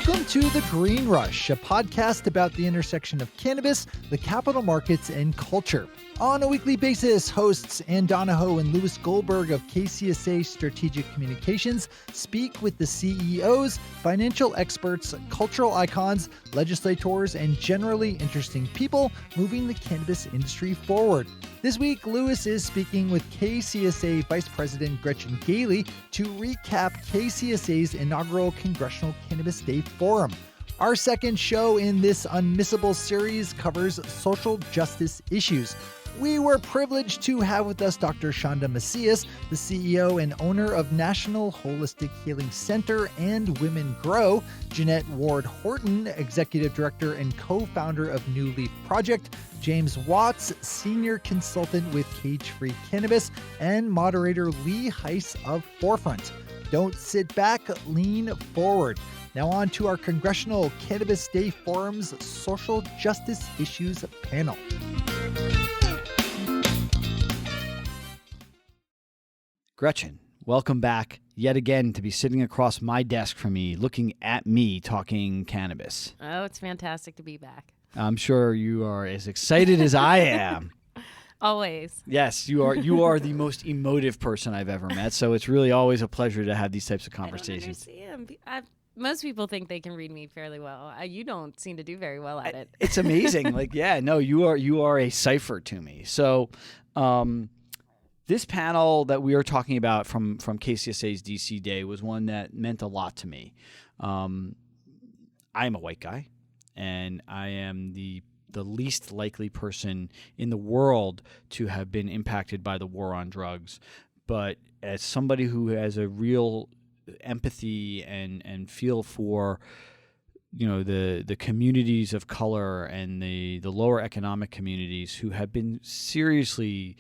Welcome to The Green Rush, a podcast about the intersection of cannabis, the capital markets, and culture. On a weekly basis, hosts Ann Donahoe and Louis Goldberg of KCSA Strategic Communications speak with the CEOs, financial experts, cultural icons, legislators, and generally interesting people moving the cannabis industry forward. This week, Louis is speaking with KCSA Vice President Gretchen Gailey to recap KCSA's inaugural Congressional Cannabis Day Forum. Our second show in this unmissable series covers social justice issues. We were privileged to have with us Dr. Chanda Macias, the CEO and owner of National Holistic Healing Center and Women Grow, Jeannette Ward Horton, Executive Director and co-founder of NuLeaf Project, James Watts, Senior Consultant with Cage Free Cannabis, and Moderator Leah Heise of Forefront. Don't sit back, lean forward. Now on to our Congressional Cannabis Day Forum's Social Justice Issues panel. Gretchen, welcome back yet again to be sitting across my desk from me, looking at me talking cannabis. Oh, it's fantastic to be back. I'm sure you are as excited as I am. Always. Yes, you are. You are the most emotive person I've ever met, so it's really always a pleasure to have these types of conversations. I don't understand. Most people think they can read me fairly well. You don't seem to do very well at it. It's amazing. You are a cipher to me. So, this panel that we are talking about from KCSA's DC Day was one that meant a lot to me. I am a white guy, and I am the least likely person in the world to have been impacted by the war on drugs. But as somebody who has a real empathy and feel for the communities of color and the lower economic communities who have been seriously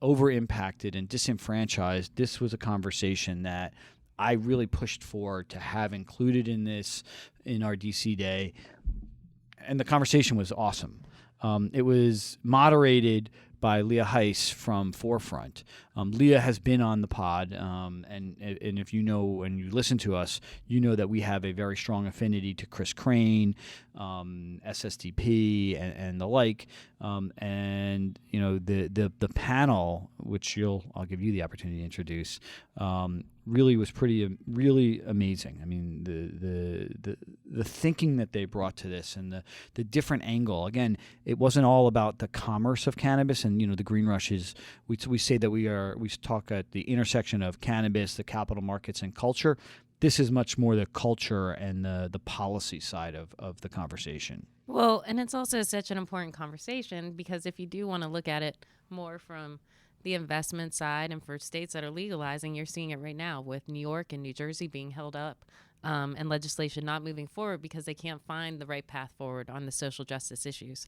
over impacted and disenfranchised, this was a conversation that I really pushed for to have included in our DC Day, and the conversation was awesome. It was moderated by Leah Heise from Forefront. Leah has been on the pod, and if you know and you listen to us, you know that we have a very strong affinity to Chris Crane, SSTP, and the like. And the panel, which I'll give you the opportunity to introduce, really was really amazing. I mean, the thinking that they brought to this and the different angle. Again, it wasn't all about the commerce of cannabis, and the Green Rush is we say that we talk at the intersection of cannabis, the capital markets, and culture. This is much more the culture and the policy side of the conversation. Well, and it's also such an important conversation because if you do want to look at it more from the investment side and for states that are legalizing, you're seeing it right now with New York and New Jersey being held up and legislation not moving forward because they can't find the right path forward on the social justice issues.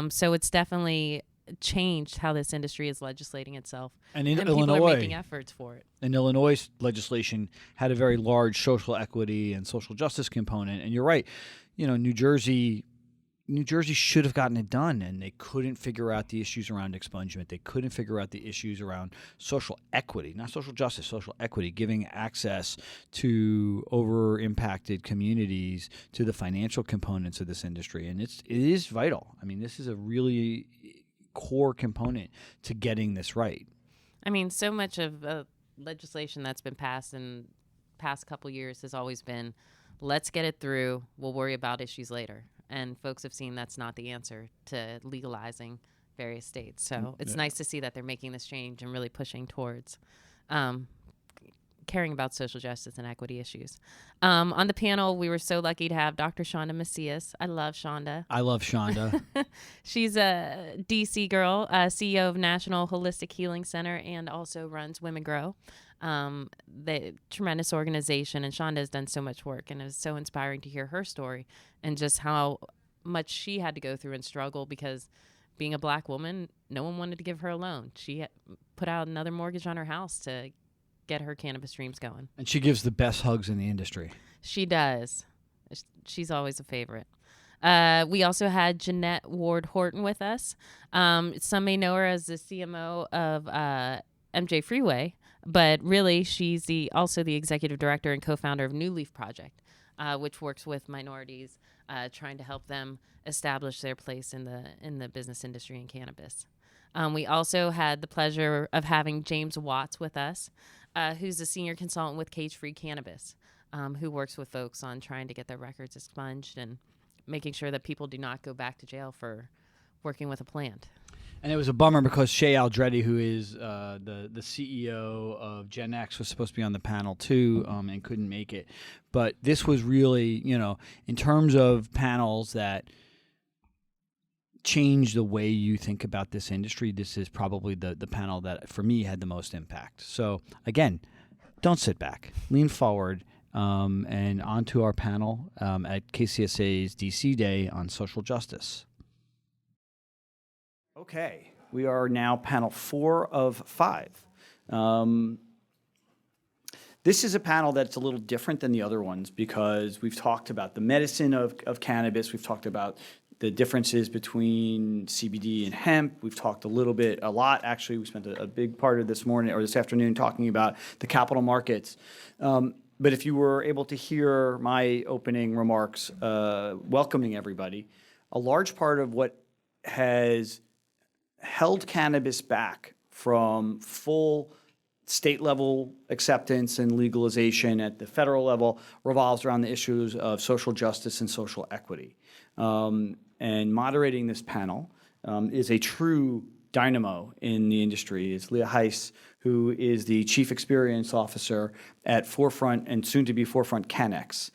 So it's definitely changed how this industry is legislating itself. And Illinois, people are making efforts for it. And Illinois legislation had a very large social equity and social justice component. And you're right, New Jersey should have gotten it done, and they couldn't figure out the issues around expungement. They couldn't figure out the issues around social equity, not social justice, social equity, giving access to over-impacted communities to the financial components of this industry. And it is vital. I mean, this is a really core component to getting this right. I mean, so much of legislation that's been passed in past couple years has always been, let's get it through, we'll worry about issues later. And folks have seen that's not the answer to legalizing various states. So it's nice to see that they're making this change and really pushing towards caring about social justice and equity issues. On the panel, we were so lucky to have Dr. Chanda Macias. I love Chanda. I love Chanda. She's a DC girl, CEO of National Holistic Healing Center, and also runs Women Grow. The tremendous organization, and Chanda has done so much work, and it was so inspiring to hear her story and just how much she had to go through and struggle because being a black woman, no one wanted to give her a loan. She put out another mortgage on her house to get her cannabis dreams going. And she gives the best hugs in the industry. She does. She's always a favorite. We also had Jeannette Ward Horton with us. Some may know her as the CMO of MJ Freeway, but really she's also the executive director and co-founder of NuLeaf Project. which works with minorities, trying to help them establish their place in the business industry in cannabis. We also had the pleasure of having James Watts with us, who's a senior consultant with Cage Free Cannabis, who works with folks on trying to get their records expunged and making sure that people do not go back to jail for working with a plant. And it was a bummer because Shay Aldretti, who is the CEO of Gen X, was supposed to be on the panel too, and couldn't make it. But this was really, in terms of panels that change the way you think about this industry, this is probably the panel that, for me, had the most impact. So, again, don't sit back. Lean forward. And on to our panel at KCSA's DC Day on social justice. Okay, we are now panel 4 of 5. This is a panel that's a little different than the other ones because we've talked about the medicine of cannabis. We've talked about the differences between CBD and hemp. We've talked a lot, actually. We spent a big part of this morning or this afternoon talking about the capital markets. But if you were able to hear my opening remarks welcoming everybody, a large part of what has held cannabis back from full state-level acceptance and legalization at the federal level revolves around the issues of social justice and social equity. And moderating this panel is a true dynamo in the industry. It's Leah Heise, who is the Chief Experience Officer at Forefront and soon-to-be Forefront Cannex.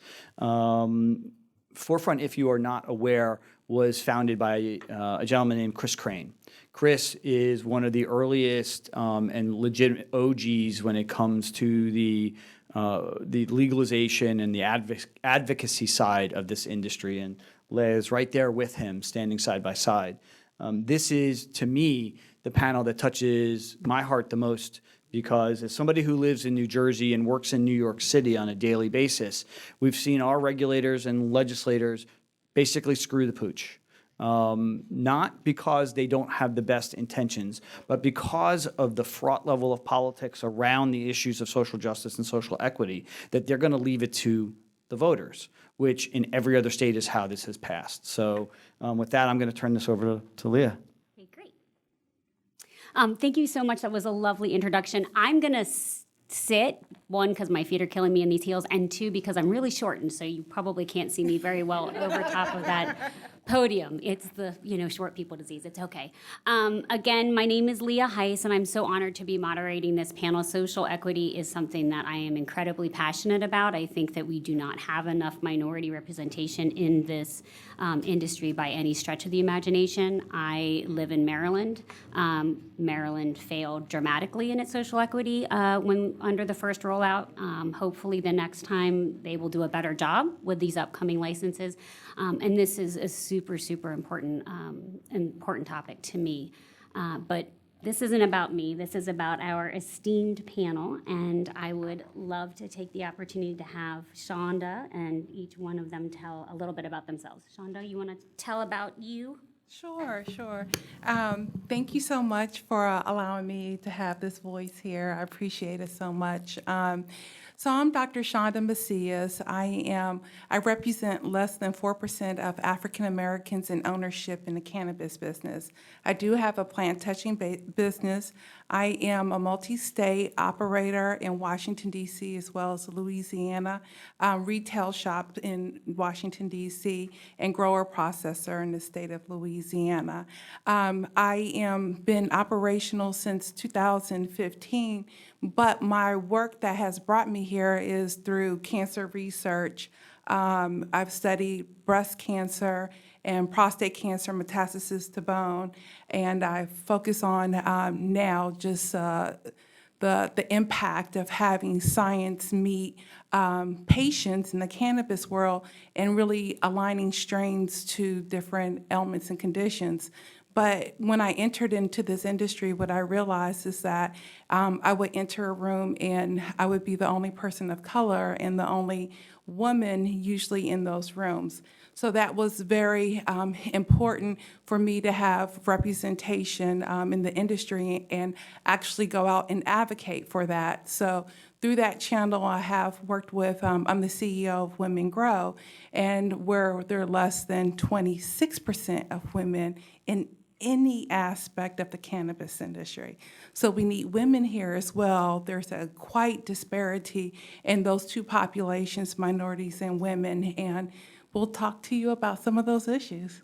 Forefront, if you are not aware, was founded by a gentleman named Chris Crane. Chris is one of the earliest and legitimate OGs when it comes to the legalization and the advocacy side of this industry, and Leah is right there with him, standing side by side. This is, to me, the panel that touches my heart the most because as somebody who lives in New Jersey and works in New York City on a daily basis, we've seen our regulators and legislators basically screw the pooch. Not because they don't have the best intentions, but because of the fraught level of politics around the issues of social justice and social equity, that they're going to leave it to the voters, which in every other state is how this has passed. So with that, I'm going to turn this over to Leah. Okay, great. Thank you so much. That was a lovely introduction. I'm going to sit, one, because my feet are killing me in these heels, and two, because I'm really shortened, so you probably can't see me very well over top of that podium. It's the, short people disease. It's okay. Again, my name is Leah Heise, and I'm so honored to be moderating this panel. Social equity is something that I am incredibly passionate about. I think that we do not have enough minority representation in this industry by any stretch of the imagination. I live in Maryland. Maryland failed dramatically in its social equity when under the first rollout. Hopefully the next time they will do a better job with these upcoming licenses. And this is a super, super important topic to me. But this isn't about me. This is about our esteemed panel, and I would love to take the opportunity to have Chanda and each one of them tell a little bit about themselves. Chanda, you want to tell about you? Sure. Thank you so much for allowing me to have this voice here. I appreciate it so much. So I'm Dr. Chanda Macias. I represent less than 4% of African Americans in ownership in the cannabis business. I do have a plant touching business. I am a multi-state operator in Washington, D.C., as well as Louisiana, retail shop in Washington, D.C., and grower processor in the state of Louisiana. I am been operational since 2015, but my work that has brought me here is through cancer research. I've studied breast cancer and prostate cancer metastasis to bone, and I focus on now just the impact of having science meet patients in the cannabis world and really aligning strains to different ailments and conditions. But when I entered into this industry, what I realized is that I would enter a room and I would be the only person of color and the only woman usually in those rooms. So that was very important for me to have representation in the industry and actually go out and advocate for that. So through that channel, I have worked with, I'm the CEO of Women Grow, and where there are less than 26% of women in any aspect of the cannabis industry. So we need women here as well. There's a quite disparity in those two populations, minorities and women, and we'll talk to you about some of those issues.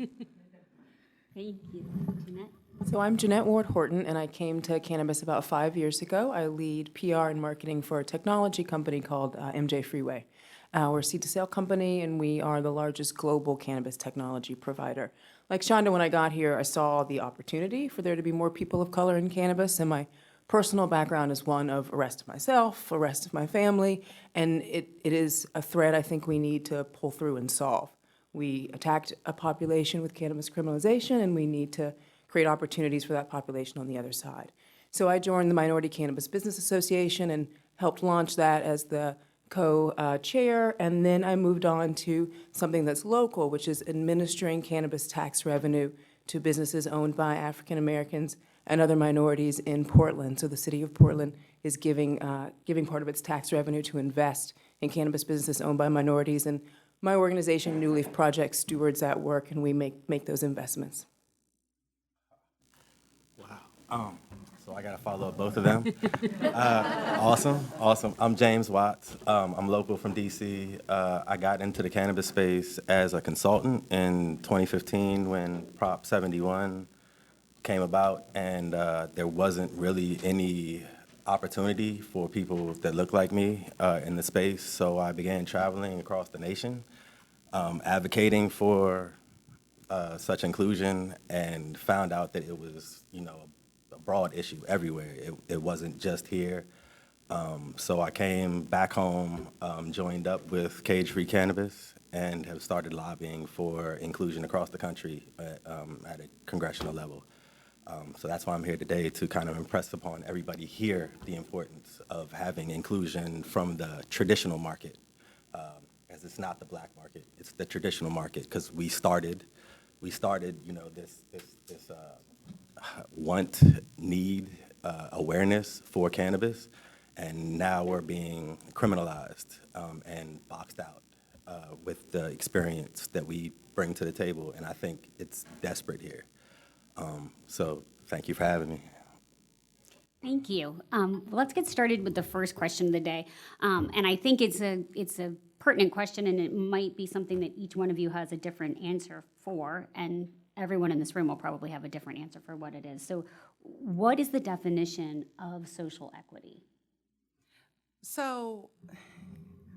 Thank you. Jeannette? So I'm Jeannette Ward Horton, and I came to cannabis about 5 years ago. I lead PR and marketing for a technology company called MJ Freeway. We're a seed-to-sale company, and we are the largest global cannabis technology provider. Like Chanda, when I got here, I saw the opportunity for there to be more people of color in cannabis, and my personal background is one of arrest of myself, arrest of my family, and it is a thread I think we need to pull through and solve. We attacked a population with cannabis criminalization, and we need to create opportunities for that population on the other side. So I joined the Minority Cannabis Business Association and helped launch that as the co-chair, and then I moved on to something that's local, which is administering cannabis tax revenue to businesses owned by African Americans and other minorities in Portland. So the city of Portland is giving part of its tax revenue to invest in cannabis businesses owned by minorities, and my organization, NuLeaf Project, stewards that work, and we make those investments. So I got to follow up both of them. Awesome. I'm James Watts. I'm local from DC. I got into the cannabis space as a consultant in 2015 when Prop 71 came about, and there wasn't really any opportunity for people that look like me in the space. So I began traveling across the nation, advocating for such inclusion, and found out that it was, a broad issue everywhere. It wasn't just here. So I came back home, joined up with Cage Free Cannabis, and have started lobbying for inclusion across the country at a congressional level. So that's why I'm here today, to kind of impress upon everybody here the importance of having inclusion from the traditional market, as it's not the black market, it's the traditional market, because we started, this want, need, awareness for cannabis, and now we're being criminalized and boxed out with the experience that we bring to the table, and I think it's desperate here. So thank you for having me. Thank you. Let's get started with the first question of the day, and I think it's a pertinent question, and it might be something that each one of you has a different answer for, and everyone in this room will probably have a different answer for what it is. So what is the definition of social equity? So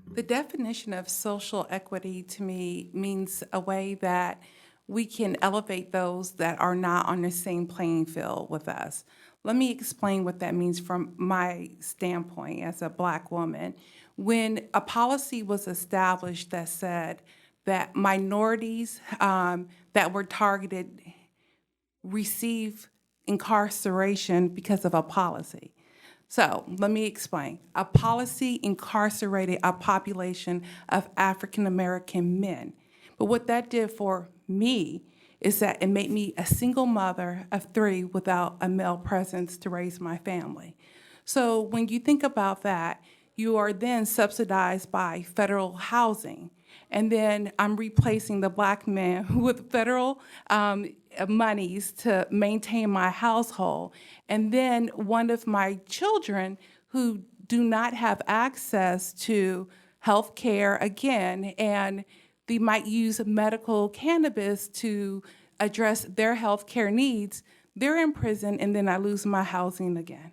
the definition of social equity to me means a way that we can elevate those that are not on the same playing field with us. Let me explain what that means from my standpoint as a Black woman. When a policy was established that said that minorities that were targeted receive incarceration because of a policy. So let me explain. A policy incarcerated a population of African American men. But what that did for me is that it made me a single mother of 3 without a male presence to raise my family. So when you think about that, you are then subsidized by federal housing. And then I'm replacing the Black man with federal monies to maintain my household. And then one of my children who do not have access to health care again, and they might use medical cannabis to address their health care needs, they're in prison, and then I lose my housing again.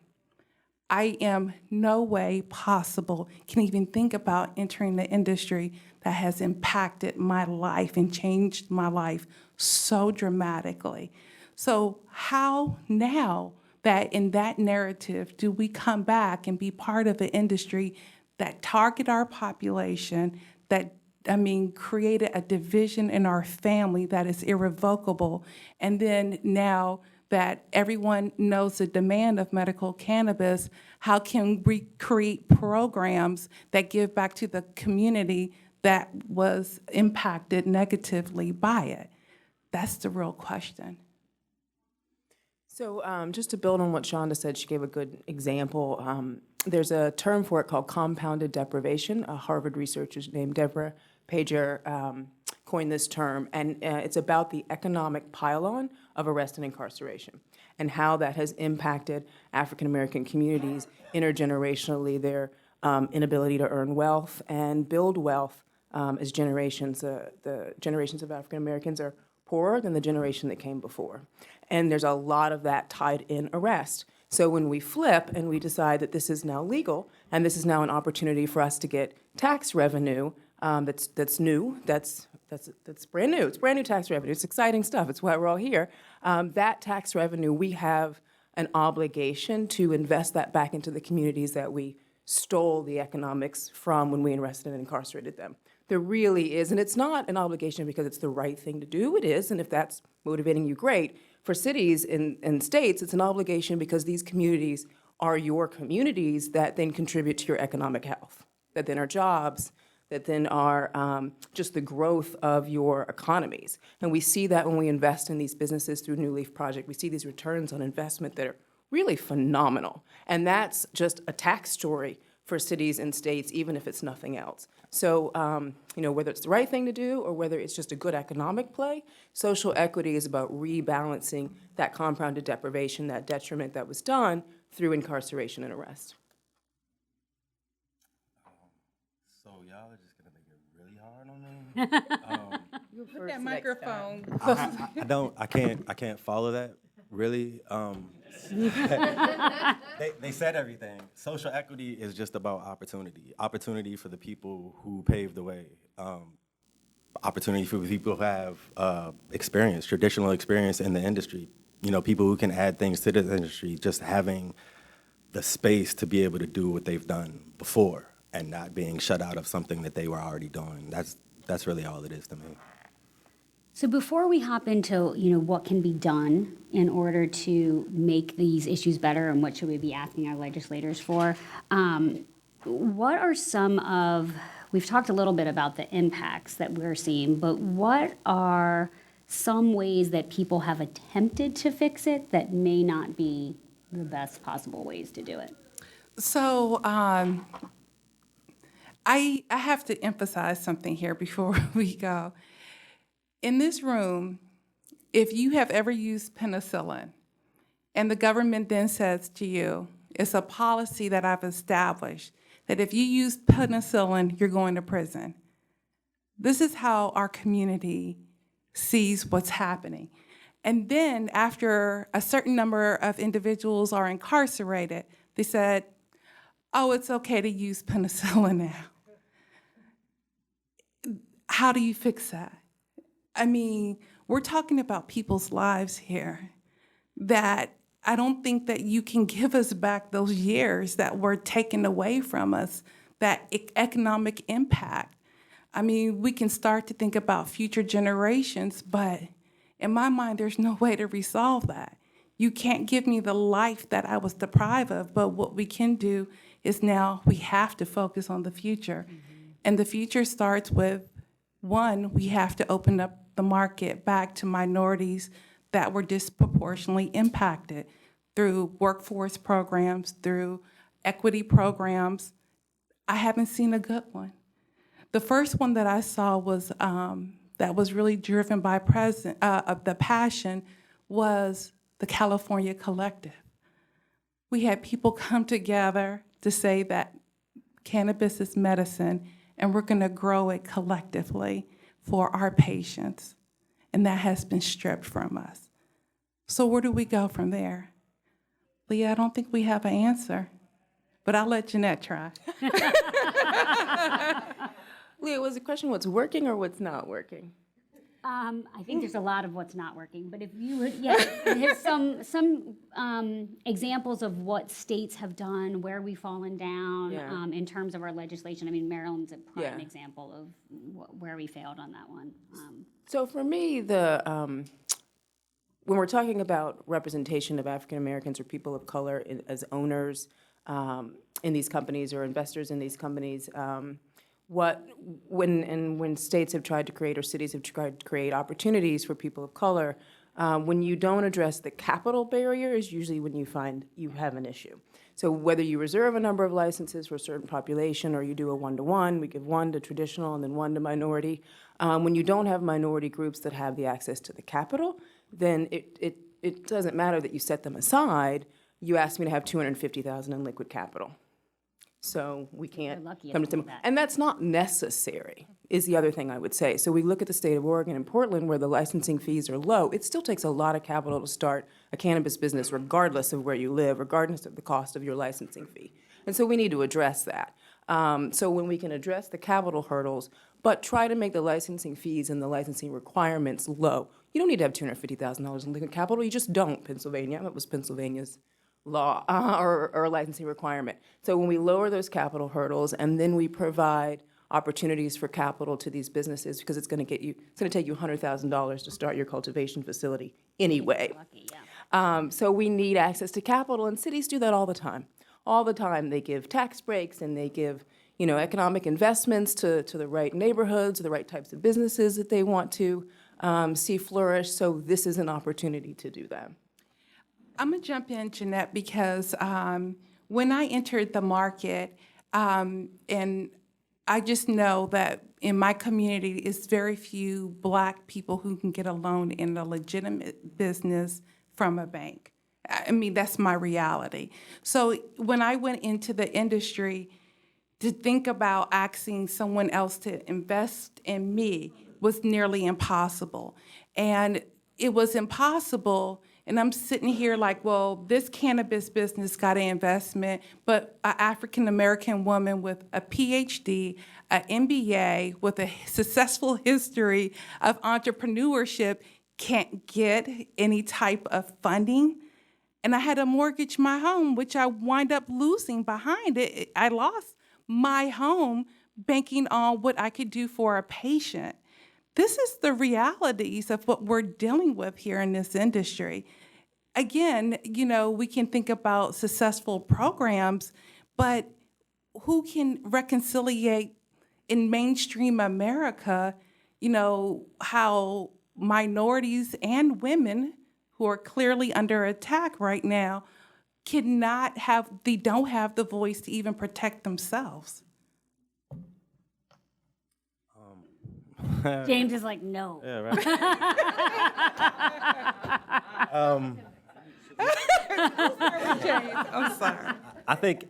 I am no way possible can even think about entering the industry that has impacted my life and changed my life so dramatically. So how now that in that narrative do we come back and be part of an industry that target our population, that created a division in our family that is irrevocable, and then now that everyone knows the demand of medical cannabis, how can we create programs that give back to the community that was impacted negatively by it? That's the real question. So just to build on what Chanda said, she gave a good example. there's a term for it called compounded deprivation. A Harvard researcher named Deborah Pager coined this term, and it's about the economic pile-on of arrest and incarceration and how that has impacted African American communities intergenerationally, their inability to earn wealth and build wealth as generations. The generations of African Americans are poorer than the generation that came before. And there's a lot of that tied in arrest. So when we flip and we decide that this is now legal and this is now an opportunity for us to get tax revenue that's new, that's brand new. It's brand new tax revenue. It's exciting stuff. It's why we're all here. That tax revenue, we have an obligation to invest that back into the communities that we stole the economics from when we arrested and incarcerated them. There really is, and it's not an obligation because it's the right thing to do. It is, and if that's motivating you, great. For cities and states, it's an obligation because these communities are your communities that then contribute to your economic health, that then are jobs, that then are just the growth of your economies. And we see that when we invest in these businesses through NuLeaf Project. We see these returns on investment that are really phenomenal. And that's just a tax story for cities and states, even if it's nothing else. So, whether it's the right thing to do or whether it's just a good economic play, social equity is about rebalancing that compounded deprivation, that detriment that was done through incarceration and arrest. So y'all are just gonna make it really hard on me. Put that microphone. I can't follow that really. They said everything. Social equity is just about opportunity for the people who paved the way, opportunity for people who have experience, traditional experience in the industry. People who can add things to the industry, just having the space to be able to do what they've done before and not being shut out of something that they were already doing. That's really all it is to me. So before we hop into, what can be done in order to make these issues better and what should we be asking our legislators for, what are we've talked a little bit about the impacts that we're seeing, but what are some ways that people have attempted to fix it that may not be the best possible ways to do it? So I have to emphasize something here before we go. In this room, if you have ever used penicillin and the government then says to you, it's a policy that I've established that if you use penicillin, you're going to prison. This is how our community sees what's happening. And then after a certain number of individuals are incarcerated, they said, oh, it's okay to use penicillin now. How do you fix that? I mean, we're talking about people's lives here that I don't think that you can give us back those years that were taken away from us, that economic impact. I mean, we can start to think about future generations, but in my mind, there's no way to resolve that. You can't give me the life that I was deprived of, but what we can do is now we have to focus on the future. Mm-hmm. And the future starts with, one, we have to open up the market back to minorities that were disproportionately impacted through workforce programs, through equity programs. I haven't seen a good one. The first one that I saw was that was really driven by the passion was the California Collective. We had people come together to say that cannabis is medicine and we're going to grow it collectively for our patients, and that has been stripped from us. So where do we go from there? Leah, I don't think we have an answer, but I'll let Jeannette try. Leah, was the question what's working or what's not working? I think there's a lot of what's not working, but if you would, there's some examples of what states have done, where we've fallen down in terms of our legislation. I mean, Maryland's a prime example of where we failed on that one. So for me, when we're talking about representation of African Americans or people of color as owners in these companies or investors in these companies, when states have tried to create or cities have tried to create opportunities for people of color, When you don't address the capital barrier is usually when you find you have an issue. So whether you reserve a number of licenses for a certain population or you do a one-to-one, we give one to traditional and then one to minority. When you don't have minority groups that have the access to the capital, then it doesn't matter that you set them aside. You asked me to have $250,000 in liquid capital. So we can't You're lucky if come you to do them. that. And that's not necessary, is the other thing I would say. So we look at the state of Oregon and Portland where the licensing fees are low. It still takes a lot of capital to start a cannabis business regardless of where you live, regardless of the cost of your licensing fee. And so we need to address that. So when we can address the capital hurdles, but try to make the licensing fees and the licensing requirements low. You don't need to have $250,000 in liquid capital. You just don't, Pennsylvania. That was Pennsylvania's law or licensing requirement. So when we lower those capital hurdles and then we provide opportunities for capital to these businesses, because it's going to take you $100,000 to start your cultivation facility anyway. Lucky, yeah. So we need access to capital, and cities do that all the time. All the time, they give tax breaks and they give, economic investments to the right neighborhoods, the right types of businesses that they want to see flourish. So this is an opportunity to do that. I'm going to jump in, Jeannette, because when I entered the market, and I just know that in my community, it's very few Black people who can get a loan in a legitimate business from a bank. I mean, that's my reality. So when I went into the industry, to think about asking someone else to invest in me was nearly impossible. And it was impossible. And I'm sitting here like, well, this cannabis business got an investment, but an African-American woman with a PhD, an MBA, with a successful history of entrepreneurship can't get any type of funding. And I had to mortgage my home, which I wind up losing behind it. I lost my home banking on what I could do for a patient. This is the realities of what we're dealing with here in this industry. Again, we can think about successful programs, but who can reconciliate in mainstream America, how minorities and women who are clearly under attack right now they don't have the voice to even protect themselves. James is like, no. Yeah, right. I'm sorry. I think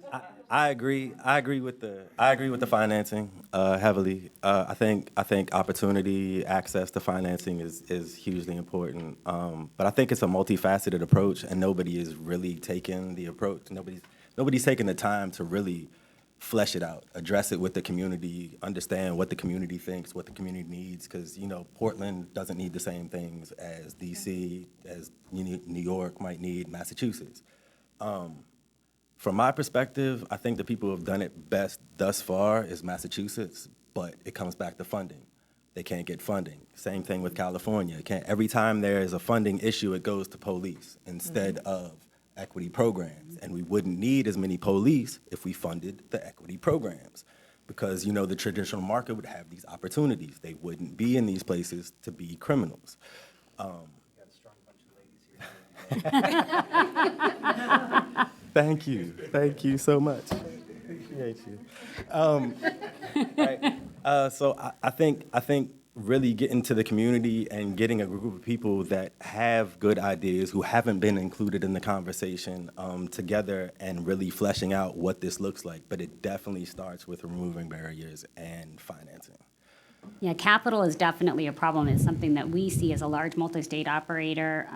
I agree. I agree with the financing heavily. I think opportunity, access to financing is hugely important. But I think it's a multifaceted approach, and nobody is really taking the approach. Nobody's taking the time to really flesh it out, address it with the community, understand what the community thinks, what the community needs, because Portland doesn't need the same things as DC, as New York might need, Massachusetts. From my perspective, I think the people who have done it best thus far is Massachusetts, but it comes back to funding. They can't get funding. Same thing with California. Every time there is a funding issue, it goes to police instead of equity programs. And we wouldn't need as many police if we funded the equity programs, because the traditional market would have these opportunities. They wouldn't be in these places to be criminals. Thank you so much. Appreciate you. Right. So I think really getting to the community and getting a group of people that have good ideas, who haven't been included in the conversation, together and really fleshing out what this looks like. But it definitely starts with removing barriers and financing. Yeah, capital is definitely a problem. It's something that we see as a large multi-state operator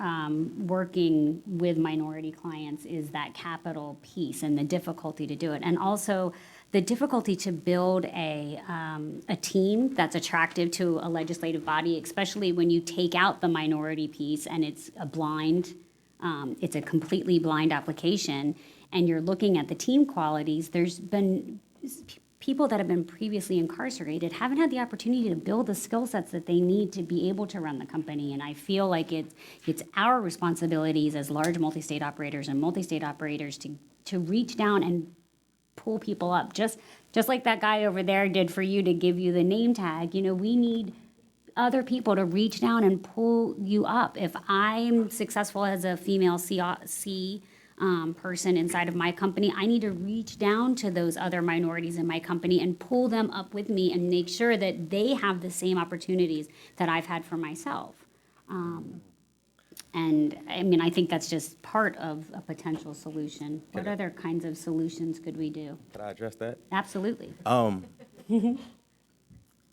working with minority clients, is that capital piece and the difficulty to do it. And also the difficulty to build a team that's attractive to a legislative body, especially when you take out the minority piece and it's it's a completely blind application, and you're looking at the team qualities. There's been people that have been previously incarcerated haven't had the opportunity to build the skill sets that they need to be able to run the company. And I feel like it's our responsibilities as large multi-state operators and multi-state operators to reach down and pull people up, just like that guy over there did for you, to give you the name tag. We need other people to reach down and pull you up. If I'm successful as a female C person inside of my company, I need to reach down to those other minorities in my company and pull them up with me and make sure that they have the same opportunities that I've had for myself. And I mean, I think that's just part of a potential solution. What other kinds of solutions could we do? Can I address that? Absolutely.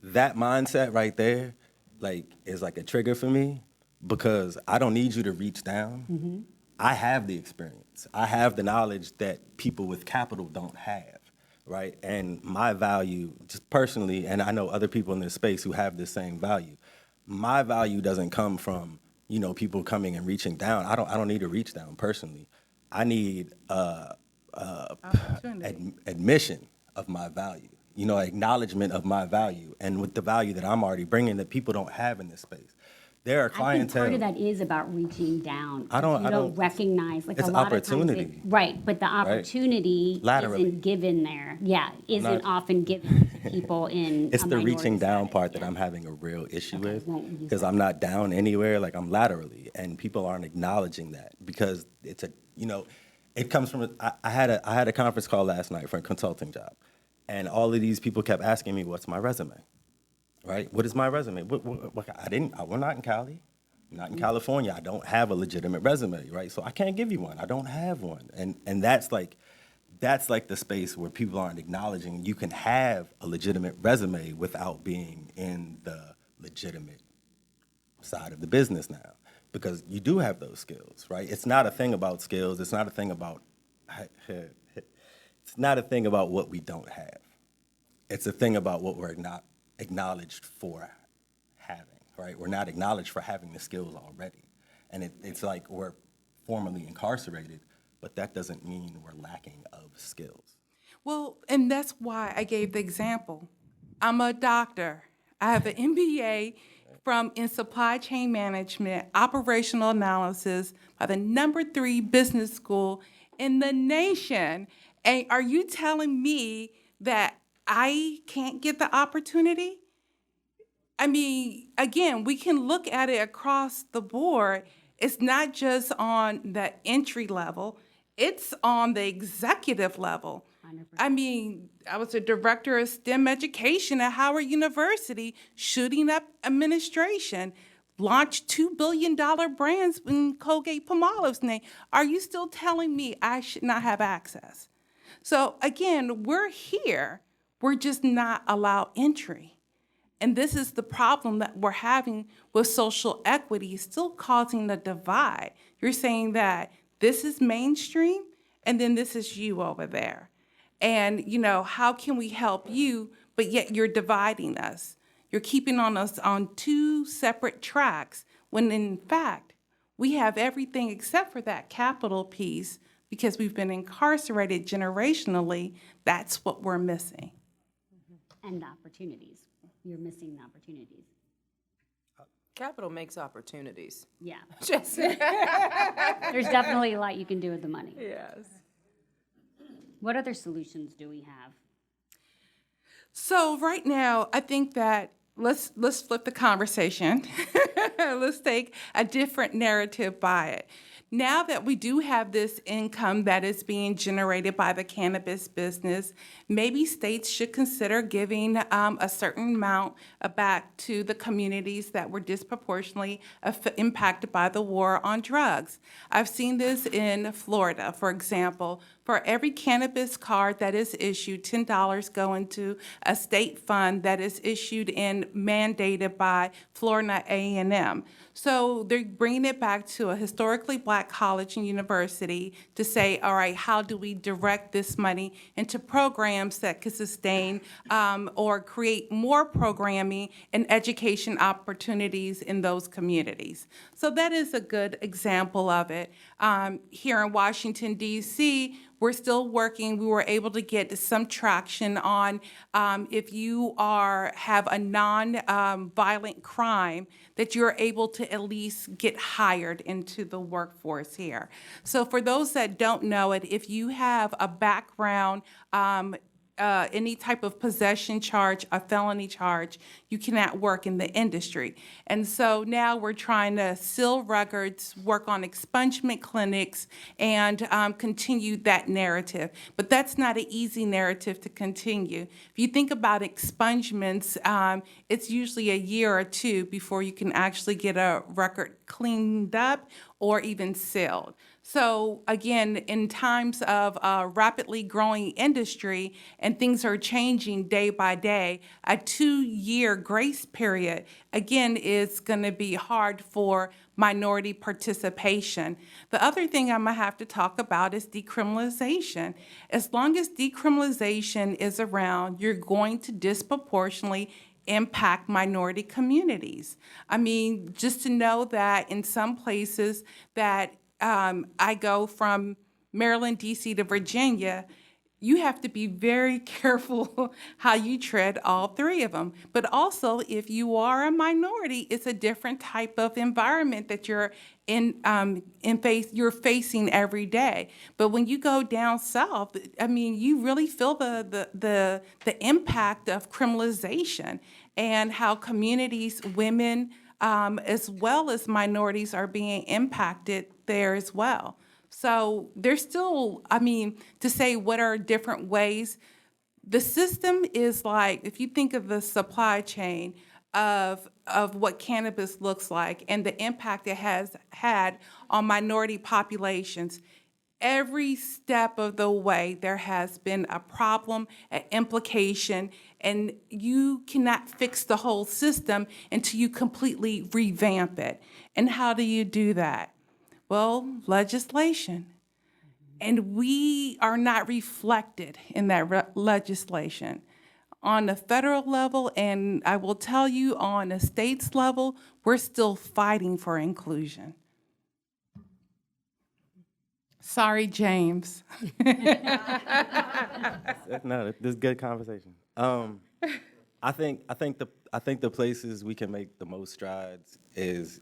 That mindset right there, like, is like a trigger for me, because I don't need you to reach down. I have the experience. I have the knowledge that people with capital don't have, right? And my value, just personally, and I know other people in this space who have the same value, my value doesn't come from, you know, people coming and reaching down. I don't need to reach down personally. I need admission of my value, you know, acknowledgement of my value, and with the value that I'm already bringing that people don't have in this space. There are clientele. I think part of that is about reaching down. I don't recognize, like, it's a lot opportunity. of times right, but the opportunity Laterally. isn't given there. Yeah, isn't often given to people in It's a the reaching minority down status, part that yeah. I'm having a real issue with, won't use because I'm not down anywhere, like I'm laterally, and people aren't acknowledging that, because it's a, you know, it comes from, I had a conference call last night for a consulting job, and all of these people kept asking me, what's my resume, right? What is my resume? We're not in Cali, not in California. I don't have a legitimate resume, right? So I can't give you one. I don't have one. And that's like the space where people aren't acknowledging you can have a legitimate resume without being in the legitimate side of the business now, because you do have those skills, right? It's not a thing about skills. It's not a thing about what we don't have. It's a thing about what we're not acknowledged for having, right? We're not acknowledged for having the skills already. And it's like we're formally incarcerated, but that doesn't mean we're lacking of skills. Well, and that's why I gave the example. I'm a doctor. I have an MBA in supply chain management, operational analysis by the #3 business school in the nation. And are you telling me that I can't get the opportunity? I mean, again, we can look at it across the board. It's not just on the entry level, it's on the executive level. 100%. I mean, I was a director of STEM education at Howard University, shooting up administration, launched $2 billion brands in Colgate-Palmolive's name. Are you still telling me I should not have access? So again, we're here, we're just not allowed entry. And this is the problem that we're having with social equity, still causing the divide. You're saying that this is mainstream, and then this is you over there. And, you know, how can we help you, but yet you're dividing us? You're keeping us on two separate tracks, when in fact, we have everything except for that capital piece, because we've been incarcerated generationally. That's what we're missing. And the opportunities. You're missing the opportunities. Capital makes opportunities. Yeah. Just There's definitely a lot you can do with the money. yes. What other solutions do we have? So right now, I think that let's flip the conversation. Let's take a different narrative by it. Now that we do have this income that is being generated by the cannabis business, maybe states should consider giving a certain amount back to the communities that were disproportionately impacted by the war on drugs. I've seen this in Florida, for example. For every cannabis card that is issued, $10 go into a state fund that is issued and mandated by Florida A&M. So they're bringing it back to a historically black college and university to say, all right, how do we direct this money into programs that could sustain or create more programming and education opportunities in those communities? So that is a good example of it. Here in Washington, D.C., we're still working. We were able to get some traction on if you have a non-violent crime, that you're able to at least get hired into the workforce here. So for those that don't know it, if you have a background any type of possession charge, a felony charge, you cannot work in the industry. And so now we're trying to seal records, work on expungement clinics, and continue that narrative. But that's not an easy narrative to continue. If you think about expungements, it's usually a year or two before you can actually get a record cleaned up or even sealed. So again, in times of a rapidly growing industry and things are changing day by day, a 2-year grace period, again, is going to be hard for minority participation. The other thing I'm going to have to talk about is decriminalization. As long as decriminalization is around, you're going to disproportionately impact minority communities. I mean, just to know that in some places that I go from Maryland, D.C. to Virginia, you have to be very careful how you tread all three of them. But also, if you are a minority, it's a different type of environment that you're you're facing every day. But when you go down south, I mean, you really feel the impact of criminalization and how communities, women, as well as minorities, are being impacted there as well. So there's still, I mean, to say what are different ways, the system is like, if you think of the supply chain of what cannabis looks like and the impact it has had on minority populations, every step of the way there has been a problem, an implication, and you cannot fix the whole system until you completely revamp it. And how do you do that? Well, legislation. And we are not reflected in that legislation. On the federal level, and I will tell you on the state's level, we're still fighting for inclusion. Sorry, James. No, this is good conversation. I think the places we can make the most strides is,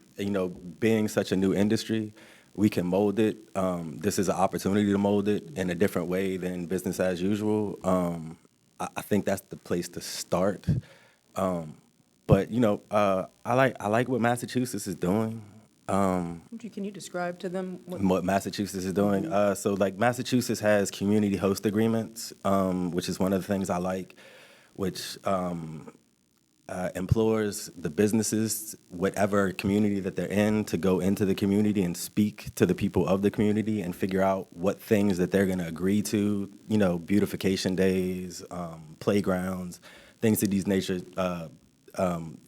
being such a new industry, we can mold it. This is an opportunity to mold it in a different way than business as usual. I think that's the place to start. But I like what Massachusetts is doing. Can you describe to them What Massachusetts is doing? So Massachusetts has community host agreements, which is one of the things I like, which implores the businesses, whatever community that they're in, to go into the community and speak to the people of the community and figure out what things that they're going to agree to, beautification days, playgrounds, things of these nature,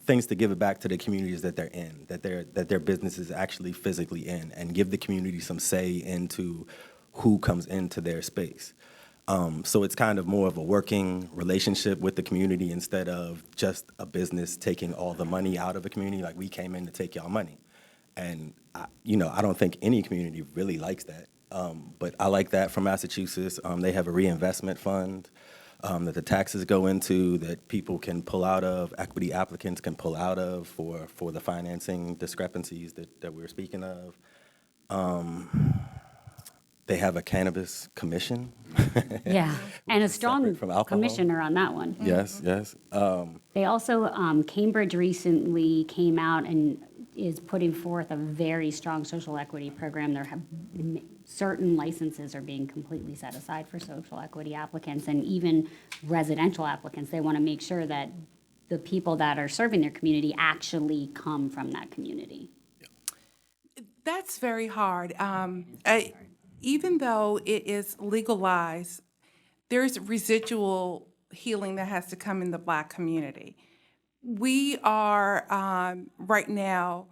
things to give it back to the communities that they're in, that their business is actually physically in, and give the community some say into who comes into their space. So it's kind of more of a working relationship with the community instead of just a business taking all the money out of a community. Like, we came in to take y'all money. And, I don't think any community really likes that. But I like that from Massachusetts. They have a reinvestment fund that the taxes go into, that people can pull out of, equity applicants can pull out of for the financing discrepancies that we were speaking of. They have a cannabis commission. Yeah, and a strong from alcohol. commissioner on that one. Yes. They also, Cambridge recently came out and is putting forth a very strong social equity program. There have certain licenses are being completely set aside for social equity applicants, and even residential applicants. They want to make sure that the people that are serving their community actually come from that community. That's very hard. Even though it is legalized, there's residual healing that has to come in the Black community. We are right now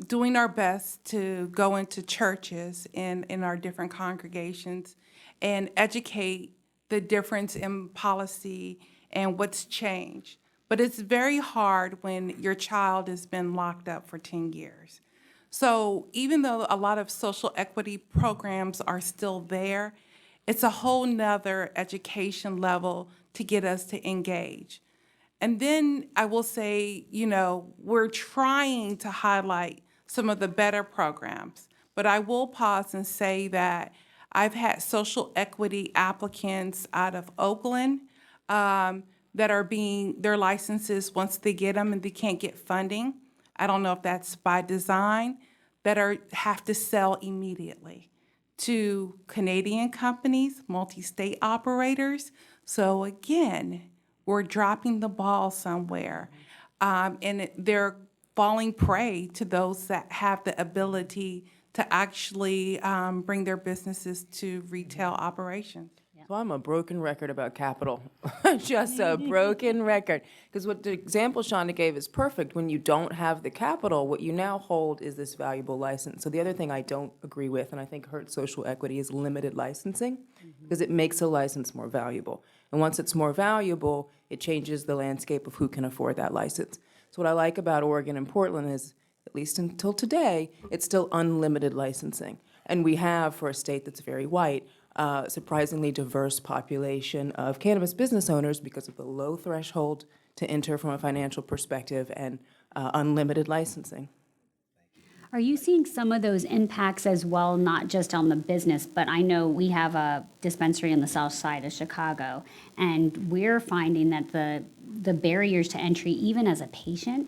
doing our best to go into churches in our different congregations and educate the difference in policy and what's changed. But it's very hard when your child has been locked up for 10 years. So even though a lot of social equity programs are still there, it's a whole nother education level to get us to engage. And then I will say, we're trying to highlight some of the better programs, but I will pause and say that I've had social equity applicants out of Oakland, that are being their licenses once they get them and they can't get funding. I don't know if that's by design, that have to sell immediately to Canadian companies, multi-state operators. So again, we're dropping the ball somewhere, and they're falling prey to those that have the ability to actually bring their businesses to retail operations. So I'm a broken record about capital, just a broken record. Because what the example Chanda gave is perfect. When you don't have the capital, what you now hold is this valuable license. So the other thing I don't agree with, and I think hurts social equity, is limited licensing, because it makes a license more valuable. And once it's more valuable, it changes the landscape of who can afford that license. So what I like about Oregon and Portland is, at least until today, it's still unlimited licensing. And we have, for a state that's very white, surprisingly diverse population of cannabis business owners because of the low threshold to enter from a financial perspective and unlimited licensing. Are you seeing some of those impacts as well, not just on the business, but I know we have a dispensary on the south side of Chicago, and we're finding that the barriers to entry, even as a patient,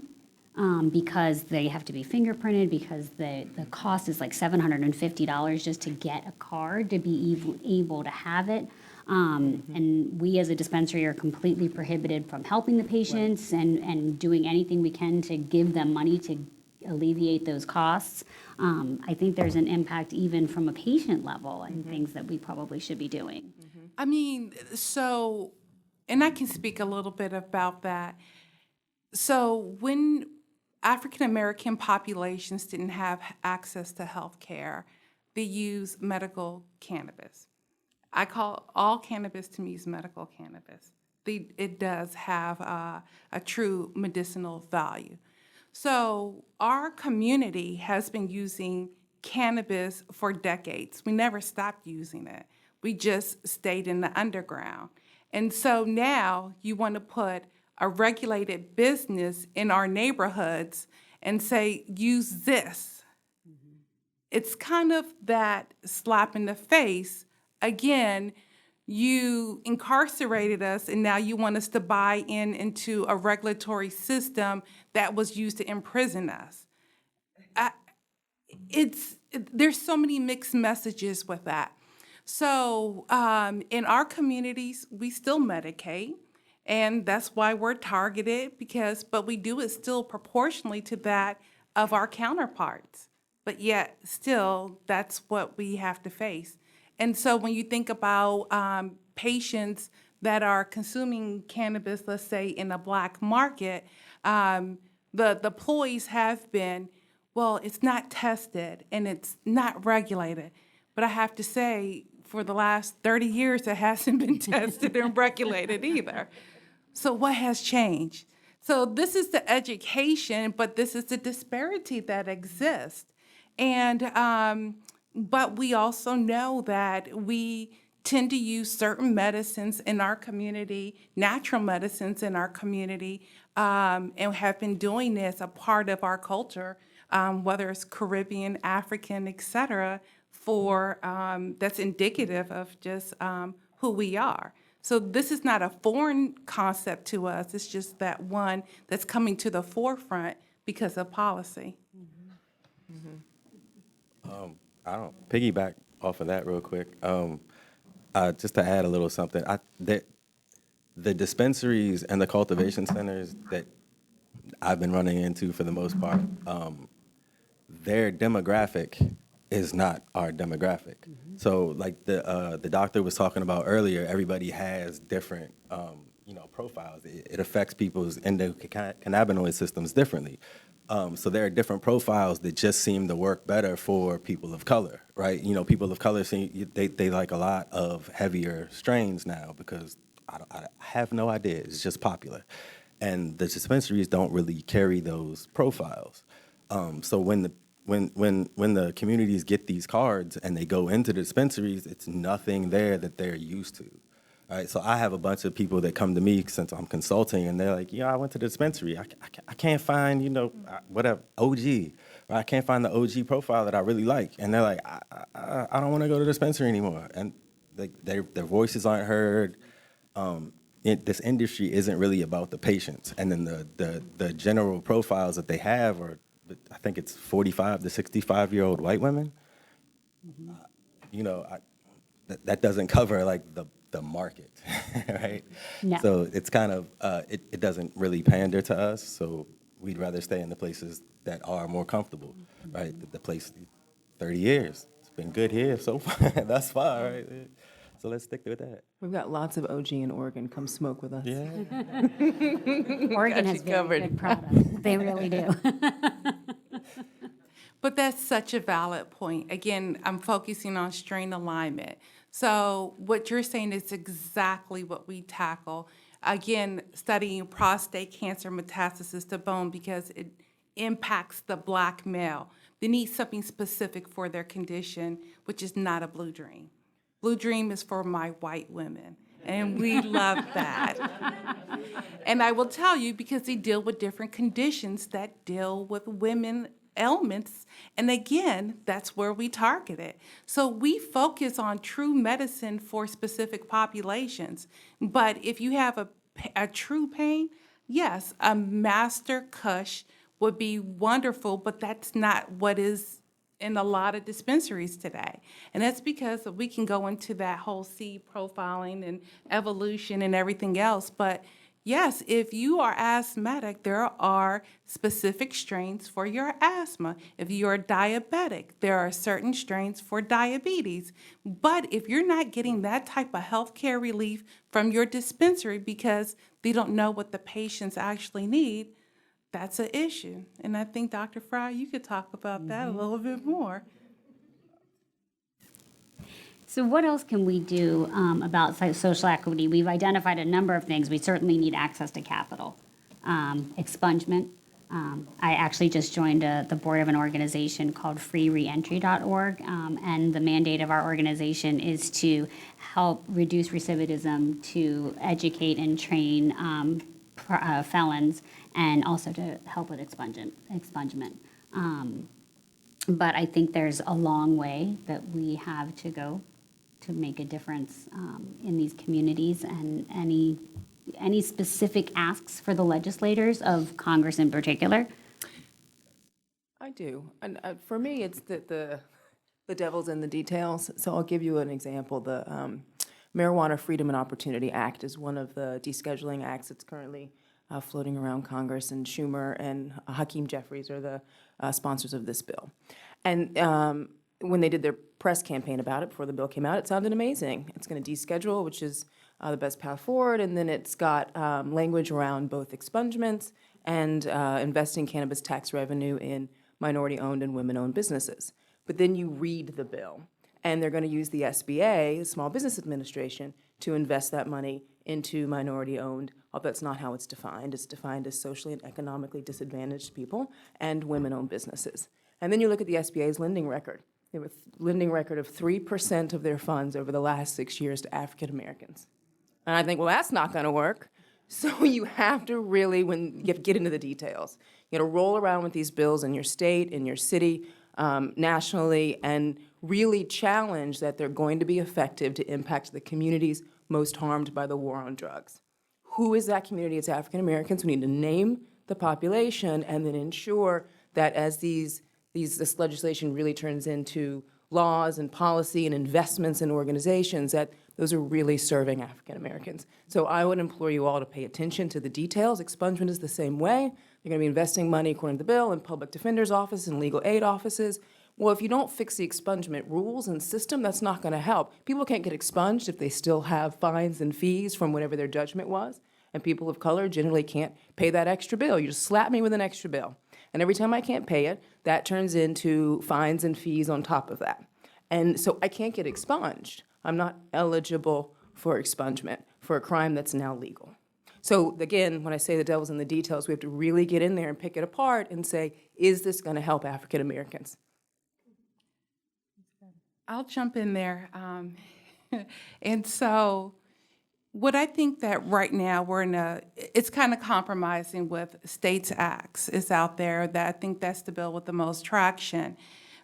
because they have to be fingerprinted, because the cost is like $750 just to get a card to be able to have it. And we as a dispensary are completely prohibited from helping the patients and doing anything we can to give them money to alleviate those costs. I think there's an impact even from a patient level and things that we probably should be doing. I mean, so, and I can speak a little bit about that. So when African American populations didn't have access to health care, they used medical cannabis. I call all cannabis to me is medical cannabis. It does have a true medicinal value. So our community has been using cannabis for decades. We never stopped using it. We just stayed in the underground. And so now you want to put a regulated business in our neighborhoods and say, use this. It's kind of that slap in the face. Again, you incarcerated us, and now you want us to buy into a regulatory system that was used to imprison us. There's so many mixed messages with that. So in our communities, we still medicate, and that's why we're targeted, but we do it still proportionally to that of our counterparts. But yet, still, that's what we have to face. And so when you think about patients that are consuming cannabis, let's say in a black market, the ploys have been, well, it's not tested and it's not regulated. But I have to say, for the last 30 years, it hasn't been tested and regulated either. So what has changed? So this is the education, but this is the disparity that exists. And but we also know that we tend to use certain medicines in our community, natural medicines in our community, and have been doing this a part of our culture, whether it's Caribbean, African, et cetera, that's indicative of just who we are. So this is not a foreign concept to us. It's just that one that's coming to the forefront because of policy. I don't piggyback off of that real quick. Just to add a little something, the dispensaries and the cultivation centers that I've been running into for the most part, their demographic is not our demographic. So like the doctor was talking about earlier, everybody has different profiles. It affects people's endocannabinoid systems differently. So there are different profiles that just seem to work better for people of color, right? People of color they like a lot of heavier strains now because I have no idea. It's just popular, and the dispensaries don't really carry those profiles. So when the communities get these cards and they go into the dispensaries, it's nothing there that they're used to. All right, so I have a bunch of people that come to me since I'm consulting, and they're like, I went to the dispensary. I can't find, whatever, OG. Or I can't find the OG profile that I really like. And they're like, I don't want to go to the dispensary anymore. And their voices aren't heard. this industry isn't really about the patients. And then the general profiles that they have are, I think it's 45 to 65-year-old white women. You know, that doesn't cover like the market, right? No. So it's kind of, it doesn't really pander to us. So we'd rather stay in the places that are more comfortable, right? The place, 30 years, it's been good here so far, thus far, right? So let's stick with that. We've got lots of OG in Oregon. Come smoke with us. Yeah. Oregon has very good products. They really do. But that's such a valid point. Again, I'm focusing on strain alignment. So what you're saying is exactly what we tackle. Again, studying prostate cancer metastasis to bone because it impacts the Black male. They need something specific for their condition, which is not a blue dream. Blue dream is for my white women, and we love that. And I will tell you, because they deal with different conditions that deal with women ailments, and again, that's where we target it. So we focus on true medicine for specific populations. But if you have a true pain, yes, a master kush would be wonderful, but that's not what is in a lot of dispensaries today. And that's because we can go into that whole seed profiling and evolution and everything else. But yes, if you are asthmatic, there are specific strains for your asthma. If you are diabetic, there are certain strains for diabetes. But if you're not getting that type of healthcare relief from your dispensary because they don't know what the patients actually need, that's an issue. And I think, Dr. Fry, you could talk about that a little bit more. So what else can we do about social equity? We've identified a number of things. We certainly need access to capital, expungement. I actually just joined the board of an organization called freereentry.org, and the mandate of our organization is to help reduce recidivism, to educate and train felons, and also to help with expungement. But I think there's a long way that we have to go to make a difference in these communities, and any specific asks for the legislators of Congress in particular? I do. And for me, it's the devil's in the details. So I'll give you an example. The Marijuana Freedom and Opportunity Act is one of the descheduling acts that's currently floating around Congress, and Schumer and Hakeem Jeffries are the sponsors of this bill. And when they did their press campaign about it before the bill came out, it sounded amazing. It's going to deschedule, which is the best path forward, and then it's got language around both expungements and investing cannabis tax revenue in minority-owned and women-owned businesses. But then you read the bill, and they're going to use the SBA, the Small Business Administration, to invest that money into minority-owned, although that's not how it's defined. It's defined as socially and economically disadvantaged people and women-owned businesses. And then you look at the SBA's lending record. They have a lending record of 3% of their funds over the last 6 years to African Americans. And I think, well, that's not going to work. So you have to really, when you have to get into the details, you got to roll around with these bills in your state, in your city, nationally, and really challenge that they're going to be effective to impact the communities most harmed by the war on drugs. Who is that community? It's African Americans. We need to name the population and then ensure that as this legislation really turns into laws and policy and investments in organizations, that those are really serving African Americans. So I would implore you all to pay attention to the details. Expungement is the same way. They're going to be investing money, according to the bill, in public defender's office and legal aid offices. Well, if you don't fix the expungement rules and system, that's not going to help. People can't get expunged if they still have fines and fees from whatever their judgment was. And people of color generally can't pay that extra bill. You just slap me with an extra bill. And every time I can't pay it, that turns into fines and fees on top of that. And so I can't get expunged. I'm not eligible for expungement for a crime that's now legal. So again, when I say the devil's in the details, we have to really get in there and pick it apart and say, is this going to help African Americans? I'll jump in there. And so what I think that right now it's kind of compromising with states' acts is out there. That I think that's the bill with the most traction.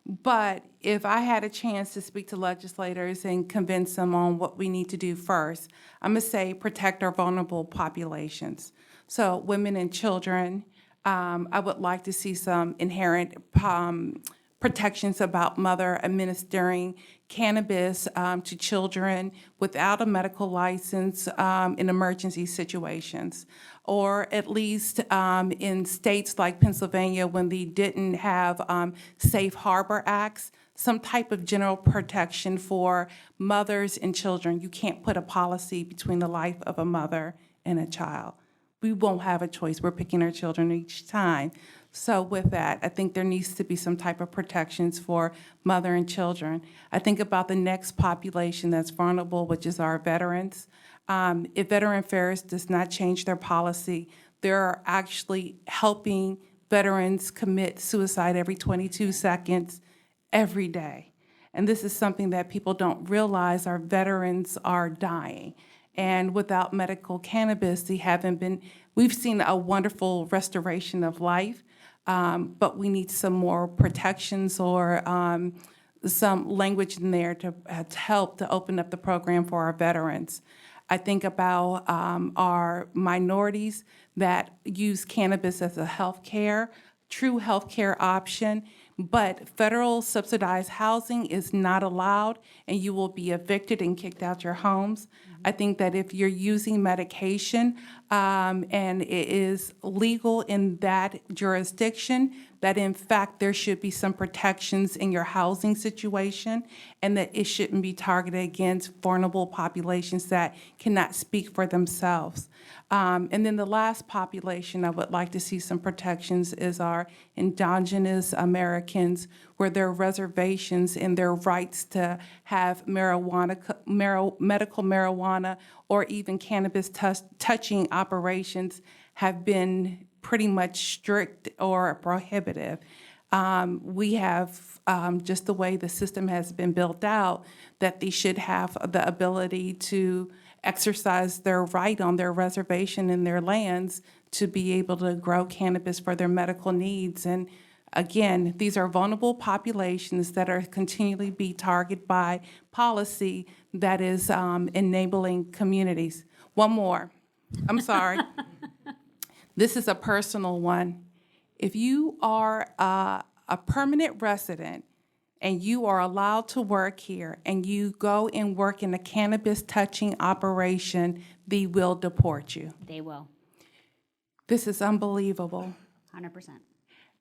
But if I had a chance to speak to legislators and convince them on what we need to do first, I'm going to say protect our vulnerable populations. So women and children, I would like to see some inherent protections about mother administering cannabis to children without a medical license in emergency situations, or at least in states like Pennsylvania when they didn't have safe harbor acts, some type of general protection for mothers and children. You can't put a policy between the life of a mother and a child. We won't have a choice. We're picking our children each time. So with that, I think there needs to be some type of protections for mother and children. I think about the next population that's vulnerable, which is our veterans. If Veteran Affairs does not change their policy, they're actually helping veterans commit suicide every 22 seconds every day. And this is something that people don't realize. Our veterans are dying. And without medical cannabis, we've seen a wonderful restoration of life, but we need some more protections or some language in there to help to open up the program for our veterans. I think about our minorities that use cannabis as a true healthcare option, but federal subsidized housing is not allowed, and you will be evicted and kicked out your homes. I think that if you're using medication and it is legal in that jurisdiction, that in fact there should be some protections in your housing situation, and that it shouldn't be targeted against vulnerable populations that cannot speak for themselves. And then the last population I would like to see some protections is our indigenous Americans, where their reservations and their rights to have medical marijuana or even cannabis touching operations have been pretty much strict or prohibitive. We have, just the way the system has been built out, that they should have the ability to exercise their right on their reservation and their lands to be able to grow cannabis for their medical needs. And again, these are vulnerable populations that are continually be targeted by policy that is enabling communities. One more. I'm sorry. This is a personal one. If you are a permanent resident and you are allowed to work here and you go and work in a cannabis touching operation, they will deport you. They will. This is unbelievable. 100%.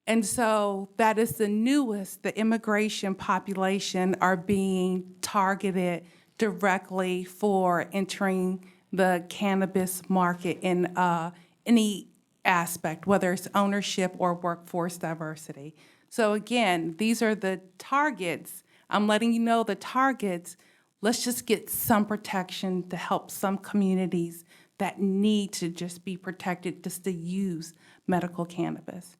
And so that is the newest, the immigration population are being targeted directly for entering the cannabis market in any aspect, whether it's ownership or workforce diversity. So again, these are the targets. I'm letting you know the targets. Let's just get some protection to help some communities that need to just be protected just to use medical cannabis.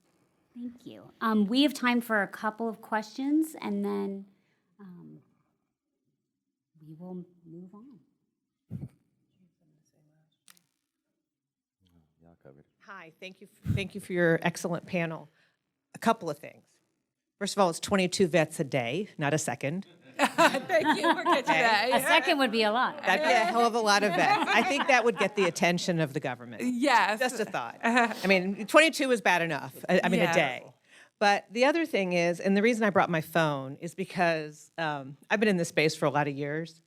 Thank you. We have time for a couple of questions, and then we will move on. Hi, thank you for your excellent panel. A couple of things. First of all, it's 22 vets a day, not a second. Thank you for catching that. A second would be a lot. That'd be a hell of a lot of vets. I think that would get the attention of the government. Yes. Just a thought. I mean, 22 is bad enough. I mean, Yeah. a day. But the other thing is, and the reason I brought my phone is because I've been in this space for a lot of years.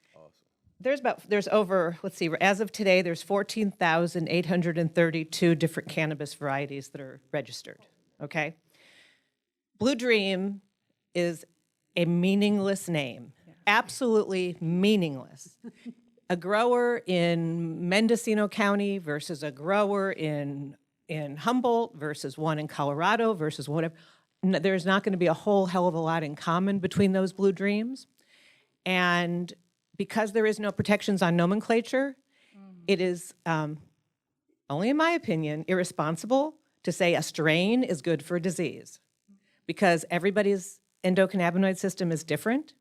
There's over, let's see, as of today, there's 14,832 different cannabis varieties that are registered, okay? Blue Dream is a meaningless name, absolutely meaningless. A grower in Mendocino County versus a grower in Humboldt versus one in Colorado versus whatever. There's not going to be a whole hell of a lot in common between those Blue Dreams. And because there is no protections on nomenclature, it is, only in my opinion, irresponsible to say a strain is good for a disease, because everybody's endocannabinoid system is different.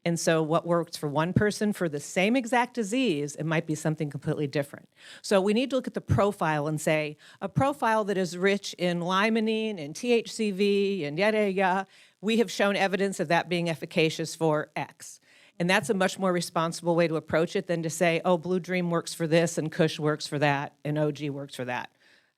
And so what works for one person for the same exact disease, it might be something completely different. So we need to look at the profile and say, a profile that is rich in limonene and THCV and yada, yada, we have shown evidence of that being efficacious for X. And that's a much more responsible way to approach it than to say, oh, Blue Dream works for this, and Kush works for that, and OG works for that.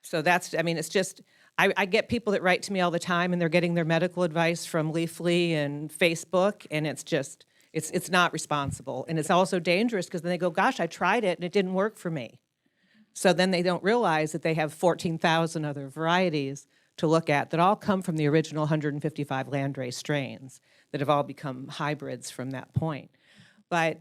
So that's, I mean, it's just, I get people that write to me all the time, and they're getting their medical advice from Leafly and Facebook, and it's just, it's not responsible. And it's also dangerous because then they go, gosh, I tried it, and it didn't work for me. So then they don't realize that they have 14,000 other varieties to look at that all come from the original 155 landrace strains that have all become hybrids from that point. But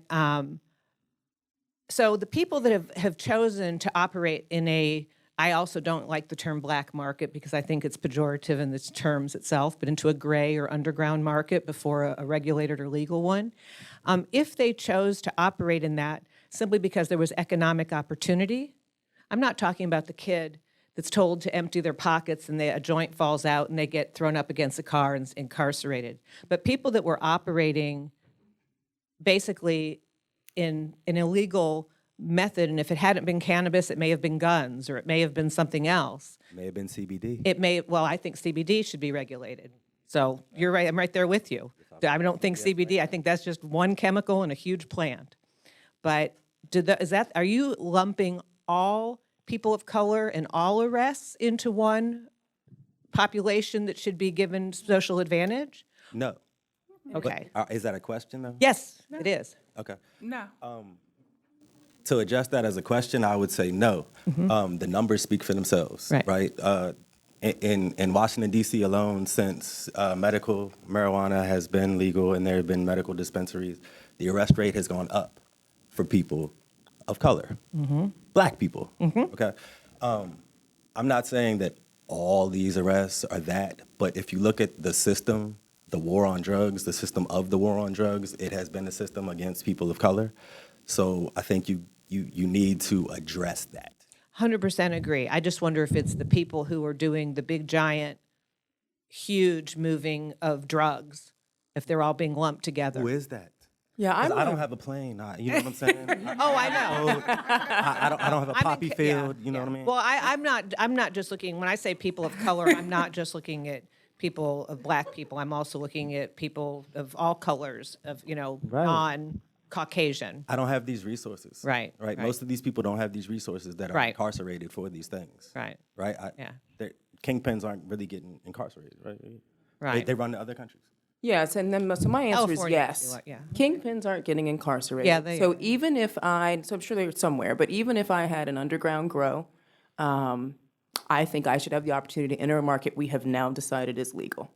so the people that have chosen to operate in a, I also don't like the term black market because I think it's pejorative in the terms itself, but into a gray or underground market before a regulated or legal one. If they chose to operate in that simply because there was economic opportunity, I'm not talking about the kid that's told to empty their pockets and a joint falls out and they get thrown up against a car and incarcerated. But people that were operating basically in an illegal method, and if it hadn't been cannabis, it may have been guns or it may have been something else. It may have been CBD. It may, well, I think CBD should be regulated. So you're right, I'm right there with you. I don't think CBD, I think that's just one chemical in a huge plant. But are you lumping all people of color and all arrests into one population that should be given social advantage? No. Okay. But, is that a question, though? Yes, it is. Okay. No. To address that as a question, I would say no. The numbers speak for themselves, right? In Washington, D.C. alone, since medical marijuana has been legal and there have been medical dispensaries, the arrest rate has gone up for people of color, black people, okay? I'm not saying that all these arrests are that, but if you look at the system, the war on drugs, the system of the war on drugs, it has been a system against people of color. So I think you need to address that. 100% agree. I just wonder if it's the people who are doing the big, giant, huge moving of drugs, if they're all being lumped together. Who is that? Yeah, I don't have a plane. You know what I'm saying? Oh, I know. I don't have a poppy field. You know what I mean? Well, I'm not just looking, when I say people of color, I'm not just looking at people of black people. I'm also looking at people of all colors, of, non-Caucasian. I don't have these resources. Right. Most of these people don't have these resources that are incarcerated for these things. Right. Kingpins aren't really getting incarcerated, right? They run to other countries. Yes, and then so my answer is California, yes. Kingpins aren't getting incarcerated. Yeah, they so are. even if so I'm sure they're somewhere, but even if I had an underground grow, I think I should have the opportunity to enter a market we have now decided is legal.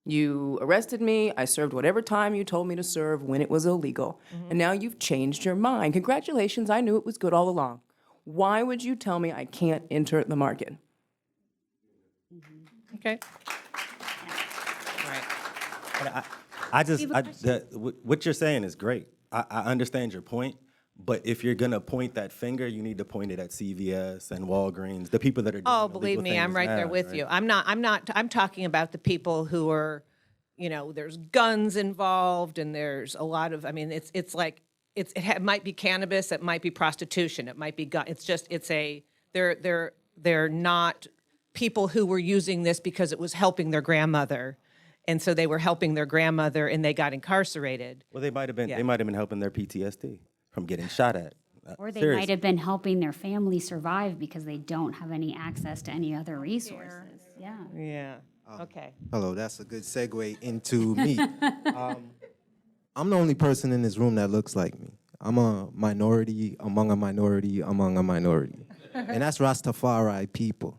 You arrested me, I served whatever time you told me to serve when it was illegal, and now you've changed your mind. Congratulations, I knew it was good all along. Why would you tell me I can't enter the market? Okay. What you're saying is great. I understand your point, but if you're gonna point that finger, you need to point it at CVS and Walgreens, the people that are doing Oh, illegal believe me, things I'm right there now, with right? you. I'm talking about the people who are, there's guns involved and there's a lot of, it's like, it might be cannabis, it might be prostitution, it might be gun. They're not people who were using this because it was helping their grandmother. And so they were helping their grandmother and they got incarcerated. Well, they might have been helping their PTSD from getting shot at. Or they might have been helping their family survive because they don't have any access to any other resources. Yeah. Yeah. Okay. Hello, that's a good segue into me. I'm the only person in this room that looks like me. I'm a minority among a minority among a minority. And that's Rastafari people.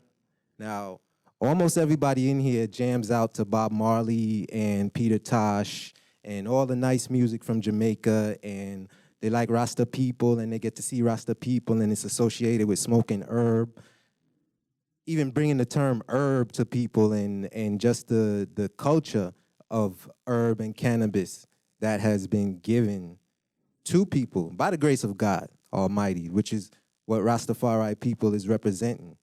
Now, almost everybody in here jams out to Bob Marley and Peter Tosh and all the nice music from Jamaica, and they like Rasta people, and they get to see Rasta people, and it's associated with smoking herb. Even bringing the term herb to people and just the culture of herb and cannabis that has been given to people by the grace of God Almighty, which is what Rastafari people is representing.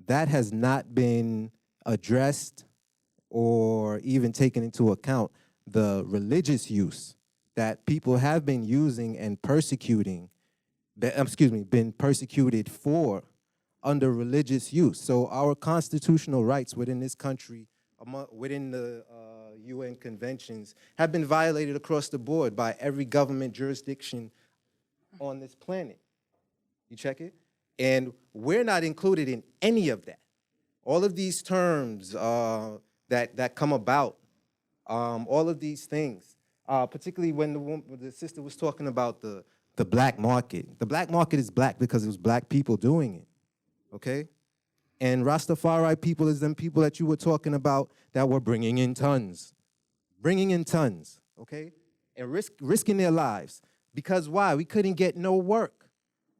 That has not been addressed or even taken into account. The religious use that people have been using and been persecuted for under religious use. So our constitutional rights within this country within the UN conventions have been violated across the board by every government jurisdiction on this planet. You check it? And we're not included in any of that. All of these terms that come about, all of these things, particularly when the sister was talking about the black market. The black market is black because it was black people doing it, okay? And Rastafari people is them people that you were talking about that were bringing in tons, okay? And risking their lives. Because why? We couldn't get no work.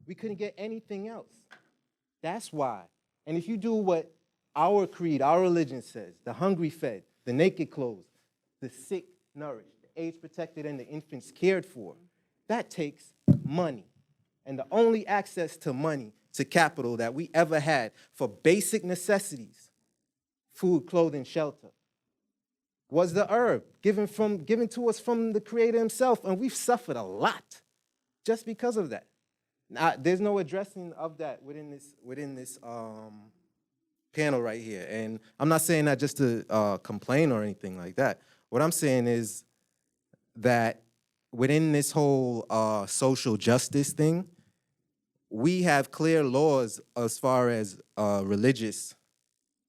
We couldn't get anything else. That's why. And if you do what our creed, our religion says, the hungry fed, the naked clothed, the sick nourished, the AIDS protected, and the infants cared for, that takes money. And the only access to money, to capital that we ever had for basic necessities, food, clothing, shelter, was the herb given to us from the Creator himself. And we've suffered a lot just because of that. Now, there's no addressing of that within this panel right here. And I'm not saying that just to complain or anything like that. What I'm saying is that within this whole social justice thing, we have clear laws as far as religious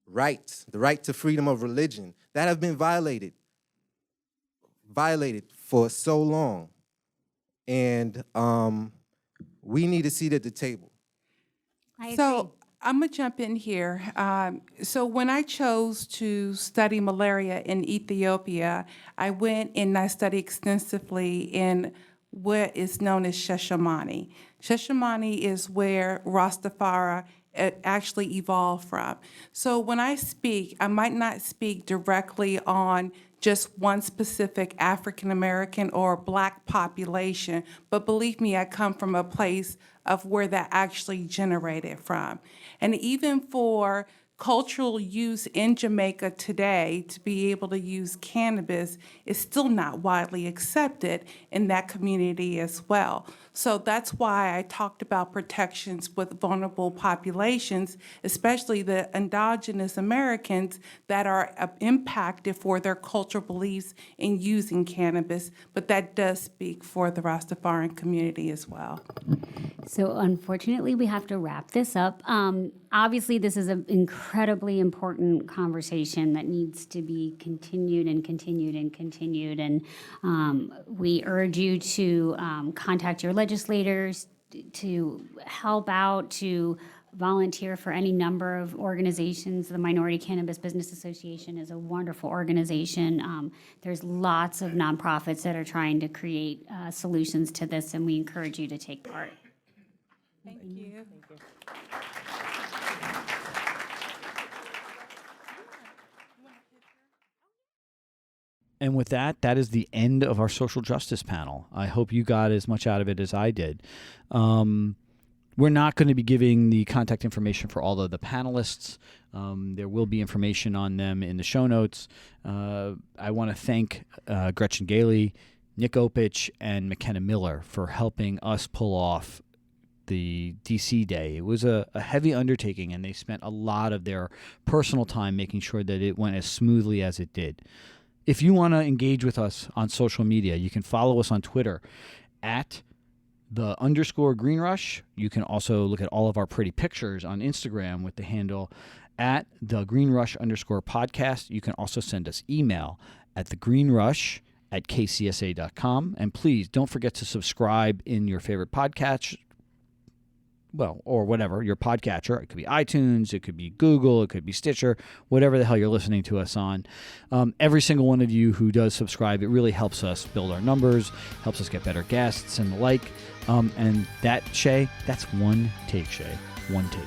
rights, the right to freedom of religion, that have been violated for so long. And we need a seat at the table. So I'm going to jump in here. So when I chose to study malaria in Ethiopia, I went and I studied extensively in what is known as Shashamane. Shashamane is where Rastafari actually evolved from. So when I speak, I might not speak directly on just one specific African American or Black population, but believe me, I come from a place of where that actually generated from. And even for cultural use in Jamaica today, to be able to use cannabis is still not widely accepted in that community as well. So that's why I talked about protections with vulnerable populations, especially the indigenous Americans that are impacted for their cultural beliefs in using cannabis, but that does speak for the Rastafarian community as well. So unfortunately, we have to wrap this up. Obviously, this is an incredibly important conversation that needs to be continued and continued and continued. And we urge you to contact your legislators, to help out, to volunteer for any number of organizations. The Minority Cannabis Business Association is a wonderful organization. There's lots of nonprofits that are trying to create solutions to this, and we encourage you to take part. Thank you. And with that, that is the end of our social justice panel. I hope you got as much out of it as I did. We're not going to be giving the contact information for all of the panelists. There will be information on them in the show notes. I want to thank Gretchen Gailey, Nick Opich, and McKenna Miller for helping us pull off the DC Day. It was a heavy undertaking, and they spent a lot of their personal time making sure that it went as smoothly as it did. If you want to engage with us on social media, you can follow us on Twitter at _Green Rush. You can also look at all of our pretty pictures on Instagram with the handle at @thegreenrush_podcast. You can also send us email at thegreenrush@kcsa.com. And please don't forget to subscribe in your favorite podcast, or whatever, your podcatcher. It could be iTunes, it could be Google, it could be Stitcher, whatever the hell you're listening to us on. Every single one of you who does subscribe, it really helps us build our numbers, helps us get better guests and the like. And that, Shay, that's one take, Shay. One take.